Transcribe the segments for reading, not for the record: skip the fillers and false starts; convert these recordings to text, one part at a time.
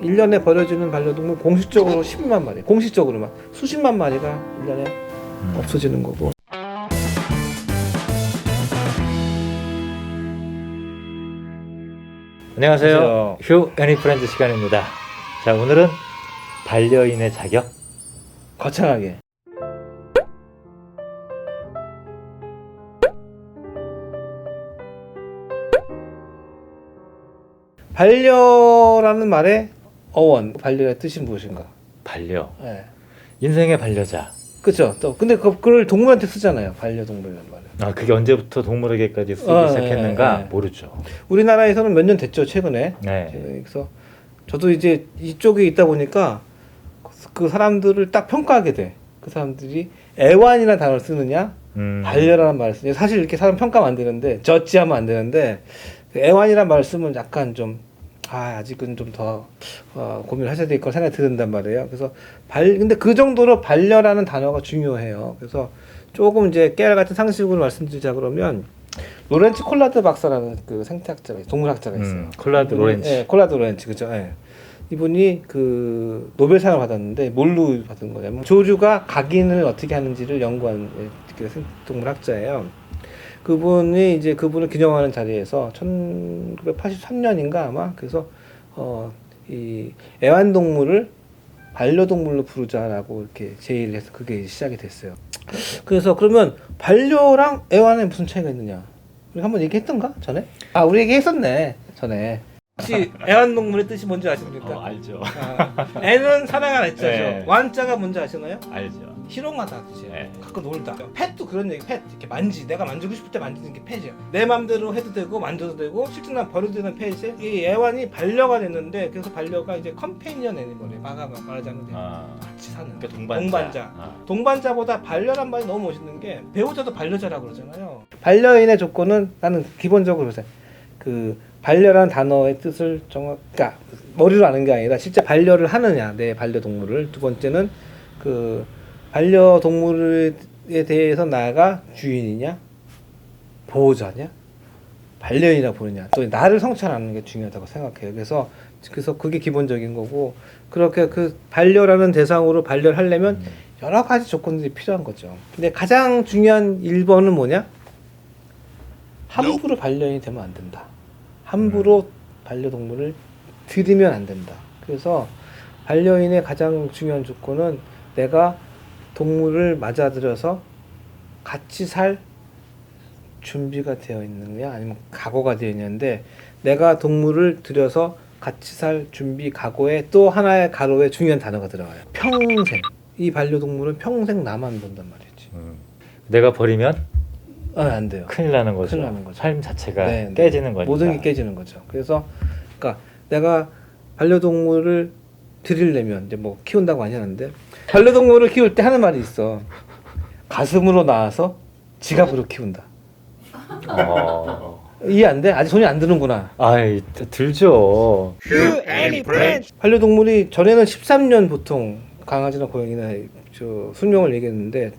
1년에 버려지는 반려동물 공식적으로 10만 마리, 공식적으로만 수십만 마리가 1년에 없어지는 거고. 안녕하세요. 휴 애니프렌즈 시간입니다. 자, 오늘은 반려인의 자격? 거창하게. 반려라는 말의 어원, 반려의 뜻이 무엇인가? 반려. 네. 인생의 반려자. 그렇죠. 또 근데 그걸 동물한테 쓰잖아요. 반려동물이라는 말을. 아, 그게 언제부터 동물에게까지 쓰기 시작했는가? 네. 모르죠. 우리나라에서는 몇 년 됐죠, 최근에. 네. 그래서 저도 이제 이쪽에 있다 보니까 그 사람들을 딱 평가하게 돼. 그 사람들이 애완이라는 단어를 쓰느냐, 반려라는 말을 쓰느냐. 사실 이렇게 사람 평가하면 안 되는데, 저지하면 안 되는데, 애완이라는 말을 쓰면 약간 좀, 아직은 좀 더 고민을 하셔야 될 거 생각이 든단 말이에요. 그래서 근데 그 정도로 반려라는 단어가 중요해요. 그래서 조금 이제 깨알 같은 상식으로 말씀드리자 그러면, 로렌츠 콜라드 박사라는 그 생태학자가, 동물학자가 있어요. 콜라드 로렌츠. 네, 콜라드 로렌츠, 그죠. 네. 이분이 그 노벨상을 받았는데 뭘로 받은 거냐면 조류가 각인을 어떻게 하는지를 연구한 동물학자예요. 그분을 기념하는 자리에서 1983년인가 아마 그래서 이 애완동물을 반려동물로 부르자라고 이렇게 제의를 해서 그게 시작이 됐어요. 그래서 그러면 반려랑 애완에 무슨 차이가 있느냐? 우리 한번 얘기했던가 전에? 우리 얘기했었네 전에. 혹시 애완동물의 뜻이 뭔지 아십니까? 알죠. 애는 사랑하는 애자죠. 네. 완자가 뭔지 아시나요? 알죠. 희롱하다 뜻이에요. 네. 가끔 놀다. 펫도 그런 얘기. 펫 이렇게 내가 만지고 싶을 때 만지는 게 펫이야. 내 맘대로 해도 되고 만져도 되고 실제 난 버려도 되는 펫이 이 애완이 반려가 됐는데 그래서 반려가 이제 컴패니언 애니멀이에요. 말하자면 같이 사는. 그러니까 동반자. 동반자보다 반려란 말이 너무 멋있는 게 배우자도 반려자라고 그러잖아요. 반려인의 조건은 나는 기본적으로 그 반려라는 단어의 뜻을 그러니까 머리로 아는 게 아니라 실제 반려를 하느냐 내 반려동물을. 두 번째는 그 반려동물에 대해서 나가 주인이냐 보호자냐 반려인이라 보느냐 또 나를 성찰하는 게 중요하다고 생각해요. 그래서 그게 기본적인 거고 그렇게 그 반려라는 대상으로 반려를 하려면 여러 가지 조건들이 필요한 거죠. 근데 가장 중요한 1번은 뭐냐? 함부로 반려인이 되면 안 된다. 함부로 반려동물을 들이면 안 된다. 그래서 반려인의 가장 중요한 조건은 내가 동물을 맞아들여서 같이 살 준비가 되어 있느냐 아니면 각오가 되어 있는데 내가 동물을 들여서 같이 살 준비 각오에 또 하나의 가로에 중요한 단어가 들어가요. 평생. 이 반려동물은 평생 나만 본단 말이지. 내가 버리면 안 돼요. 큰일 나는 거죠. 큰일 나는 거죠. 삶 자체가 네, 깨지는 거니까. 모든 게 깨지는 거죠. 그래서 그러니까 내가 반려동물을 들이려면 이제 뭐 키운다고 많이 하는데 반려동물을 키울 때 하는 말이 있어. 가슴으로 낳아서 지갑으로 키운다. 이해 안 돼? 아직 손이 안 드는구나. 들죠. 반려동물이 전에는 13년 보통 강아지나 고양이나 수명을 얘기했는데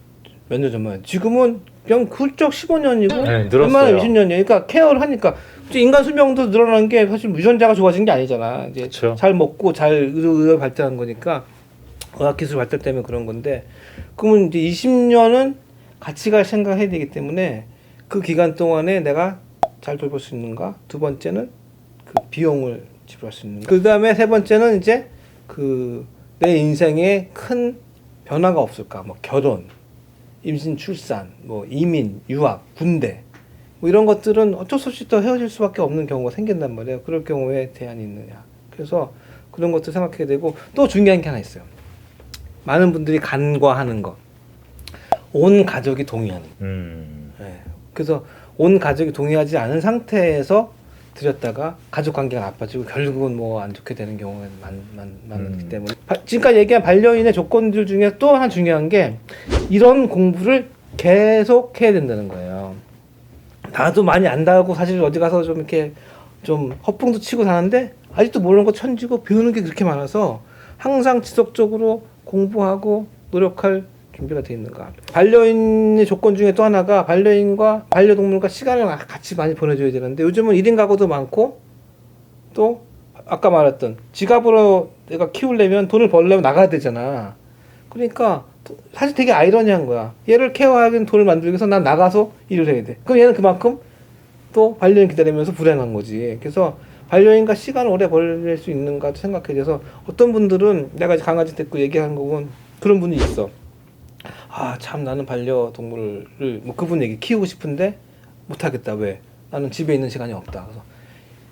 몇 년 전만. 지금은 그냥 훌쩍 15년이고 네, 늘었어요. 웬만하면 20년이에요. 그러니까 케어를 하니까 인간 수명도 늘어난 게 사실 유전자가 좋아진 게 아니잖아. 이제 그쵸. 잘 먹고 잘 의료 발달한 거니까 의학기술 발달 때문에 그런 건데 그러면 이제 20년은 같이 갈 생각을 해야 되기 때문에 그 기간 동안에 내가 잘 돌볼 수 있는가? 두 번째는 그 비용을 지불할 수 있는가? 그 다음에 세 번째는 이제 그 내 인생에 큰 변화가 없을까? 뭐 결혼, 임신, 출산, 뭐 이민, 유학, 군대 뭐 이런 것들은 어쩔 수 없이 또 헤어질 수밖에 없는 경우가 생긴단 말이에요. 그럴 경우에 대안이 있느냐. 그래서 그런 것도 생각해야 되고 또 중요한 게 하나 있어요. 많은 분들이 간과하는 것. 온 가족이 동의하는 것. 네. 그래서 온 가족이 동의하지 않은 상태에서 들였다가 가족 관계가 나빠지고 결국은 뭐 안 좋게 되는 경우가 많기 때문에 지금까지 얘기한 반려인의 조건들 중에 또 하나 중요한 게 이런 공부를 계속 해야 된다는 거예요. 나도 많이 안다고 사실 어디 가서 좀 이렇게 좀 헛붕도 치고 사는데 아직도 모르는 거 천지고 배우는 게 그렇게 많아서 항상 지속적으로 공부하고 노력할 준비가 돼 있는가. 반려인의 조건 중에 또 하나가 반려인과 반려동물과 시간을 같이 많이 보내줘야 되는데 요즘은 1인 가구도 많고 또 아까 말했던 지갑으로 내가 키우려면 돈을 벌려면 나가야 되잖아. 그러니까 사실 되게 아이러니한 거야. 얘를 케어하기는 돈을 만들기 위해서 난 나가서 일을 해야 돼. 그럼 얘는 그만큼 또 반려인 기다리면서 불행한 거지. 그래서 반려인과 시간을 오래 보낼 수 있는가 생각해. 그래서 어떤 분들은 내가 이제 강아지 데리고 얘기하는 거 보면 그런 분이 있어. 아, 참 나는 반려동물을 뭐 그분 얘기 키우고 싶은데 못하겠다. 왜? 나는 집에 있는 시간이 없다. 그래서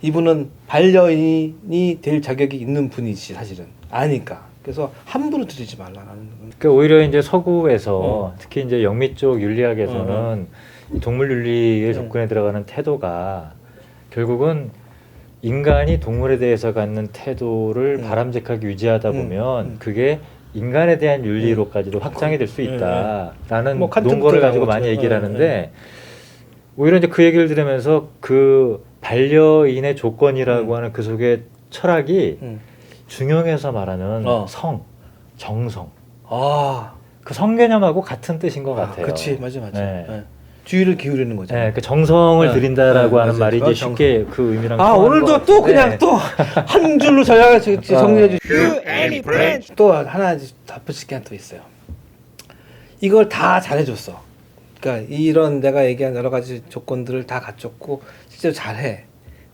이분은 반려인이 될 자격이 있는 분이지 사실은 아니까. 그래서 함부로 들이지 말라라는. 그러니까 오히려 이제 서구에서 특히 이제 영미 쪽 윤리학에서는 이 동물 윤리의 접근에 들어가는 태도가 결국은 인간이 동물에 대해서 갖는 태도를 바람직하게 유지하다 보면 그게 인간에 대한 윤리로까지도 확장이 될 수 있다라는 뭐 논거를 가지고 많이 얘기를 하는데 오히려 이제 그 얘기를 들으면서 그 반려인의 조건이라고 하는 그 속의 철학이 중용에서 말하는 성, 정성. 아, 그 성개념하고 같은 뜻인 것 같아요. 그렇지, 맞아. 네. 네. 주의를 기울이는 거죠. 네, 그 정성을 드린다라고 하는 맞아요. 말이 이제 쉽게 그 의미랑 오늘도 또 그냥 또 한 줄로 정리해 주시고 또 하나 덧붙일 게 또 있어요. 이걸 다 잘해줬어. 그러니까 이런 내가 얘기한 여러 가지 조건들을 다 갖췄고 실제로 잘해.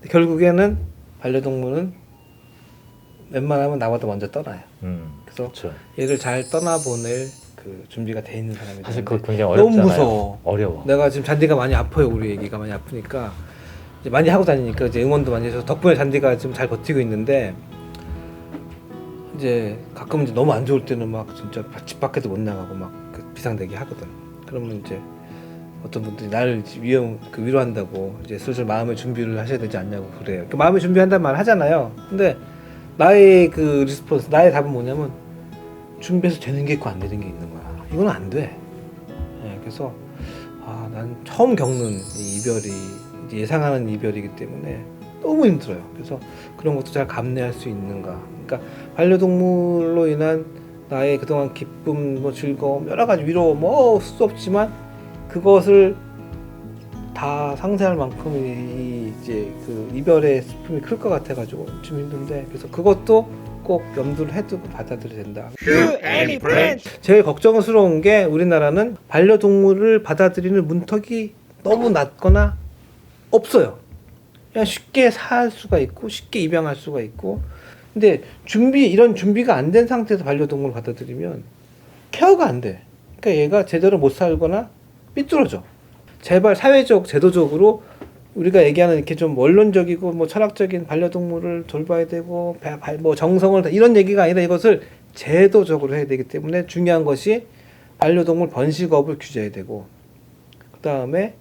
근데 결국에는 반려동물은 웬만하면 나보다 먼저 떠나요. 그래서 그렇죠. 얘를 잘 떠나보낼 그 준비가 돼 있는 사람이 사실 되는데 그거 굉장히 어렵잖아요. 너무 무서워. 어려워. 내가 지금 잔디가 많이 아파요. 우리 애기가 많이 아프니까 이제 많이 하고 다니니까 이제 응원도 많이 해서 덕분에 잔디가 지금 잘 버티고 있는데 이제 가끔 이제 너무 안 좋을 때는 막 진짜 집 밖에도 못 나가고 막 그 비상대기 하거든. 그러면 이제 어떤 분들이 나를 위로한다고 이제 슬슬 마음의 준비를 하셔야 되지 않냐고 그래요. 그 마음의 준비한다는 말 하잖아요. 근데 나의 그 리스폰스, 나의 답은 뭐냐면 준비해서 되는 게 있고 안 되는 게 있는 거야. 이건 안 돼. 네, 그래서 난 처음 겪는 이 이별이 이제 예상하는 이별이기 때문에 너무 힘들어요. 그래서 그런 것도 잘 감내할 수 있는가. 그러니까 반려동물로 인한 나의 그동안 기쁨, 뭐 즐거움, 여러 가지 위로 뭐 수 없지만 그것을 다 상쇄할 만큼 이제 그 이별의 슬픔이 클 것 같아가지고 좀 힘든데 그래서 그것도 꼭 염두를 해두고 받아들여야 된다. 제일 걱정스러운 게 우리나라는 반려동물을 받아들이는 문턱이 너무 낮거나 없어요. 그냥 쉽게 살 수가 있고 쉽게 입양할 수가 있고 근데 이런 준비가 안 된 상태에서 반려동물을 받아들이면 케어가 안 돼. 그러니까 얘가 제대로 못 살거나 삐뚤어져. 제발 사회적 제도적으로 우리가 얘기하는 이렇게 좀 원론적이고 뭐 철학적인 반려동물을 돌봐야 되고 뭐 정성을 이런 얘기가 아니라 이것을 제도적으로 해야 되기 때문에 중요한 것이 반려동물 번식업을 규제해야 되고 그 다음에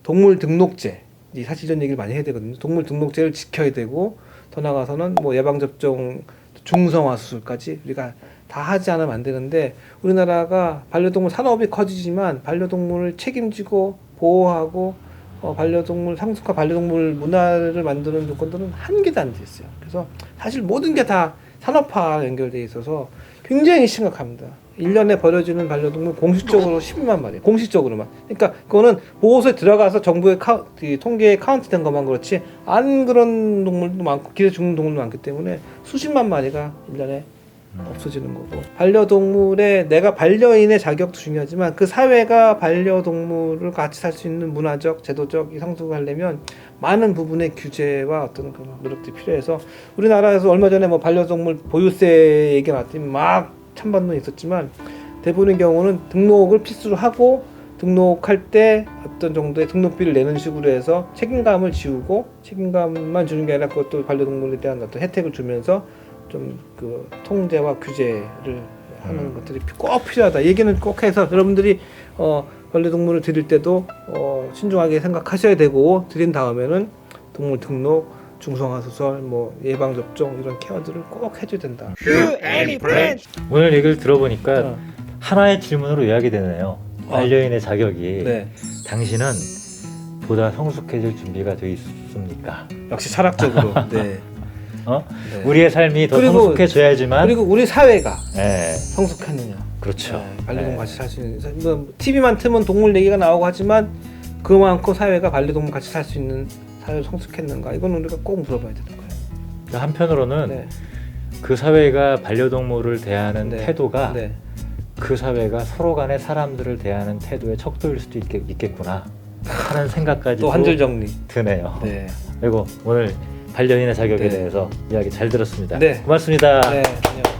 동물 등록제 사실 이런 얘기를 많이 해야 되거든요. 동물 등록제를 지켜야 되고 더 나아가서는 뭐 예방접종 중성화 수술까지 우리가 다 하지 않으면 안 되는데 우리나라가 반려동물 산업이 커지지만 반려동물을 책임지고 보호하고 반려동물 상속화 반려동물 문화를 만드는 조건들은 한 개도 안 돼 있어요. 그래서 사실 모든 게 다 산업화 연결돼 있어서 굉장히 심각합니다. 1년에 버려지는 반려동물 공식적으로 10만 마리, 공식적으로만. 그러니까 그거는 보호소에 들어가서 정부의 통계에 카운트된 것만 그렇지 안 그런 동물도 많고 길에 죽는 동물도 많기 때문에 수십만 마리가 1년에 없어지는 거고 반려동물의 내가 반려인의 자격도 중요하지만 그 사회가 반려동물을 같이 살 수 있는 문화적, 제도적 성숙을 하려면 많은 부분의 규제와 어떤 그런 노력들이 필요해서 우리나라에서 얼마 전에 뭐 반려동물 보유세 얘기가 나왔더니 막 찬반론이 있었지만 대부분의 경우는 등록을 필수로 하고 등록할 때 어떤 정도의 등록비를 내는 식으로 해서 책임감을 지우고 책임감만 주는 게 아니라 그것도 반려동물에 대한 어떤 혜택을 주면서 좀 그 통제와 규제를 하는 것들이 꼭 필요하다. 얘기는 꼭 해서 여러분들이 반려동물을 드릴 때도 신중하게 생각하셔야 되고 드린 다음에는 동물 등록, 중성화 수술, 뭐 예방 접종 이런 케어들을 꼭 해줘야 된다. 오늘 얘기를 들어보니까 하나의 질문으로 요약이 되네요. 반려인의 자격이 네. 당신은 보다 성숙해질 준비가 돼 있습니까? 역시 철학적으로. 네. 네. 우리의 삶이 더 그리고, 성숙해져야지만 그리고 우리 사회가 네. 성숙했느냐. 그렇죠. 네, 반려동물 같이 살 수 있는 뭐, TV만 틀면 동물 얘기가 나오고 하지만 그만큼 사회가 반려동물 같이 살 수 있는 사회를 성숙했는가 이건 우리가 꼭 물어봐야 되는 거예요. 한편으로는 네. 그 사회가 반려동물을 대하는 네. 태도가 네. 그 사회가 서로 간에 사람들을 대하는 태도의 척도일 수도 있겠구나 하는 생각까지 또 한 줄 정리. 드네요. 네. 그리고 오늘 반려인의 자격에 네. 대해서 이야기 잘 들었습니다. 네. 고맙습니다. 네. 안녕.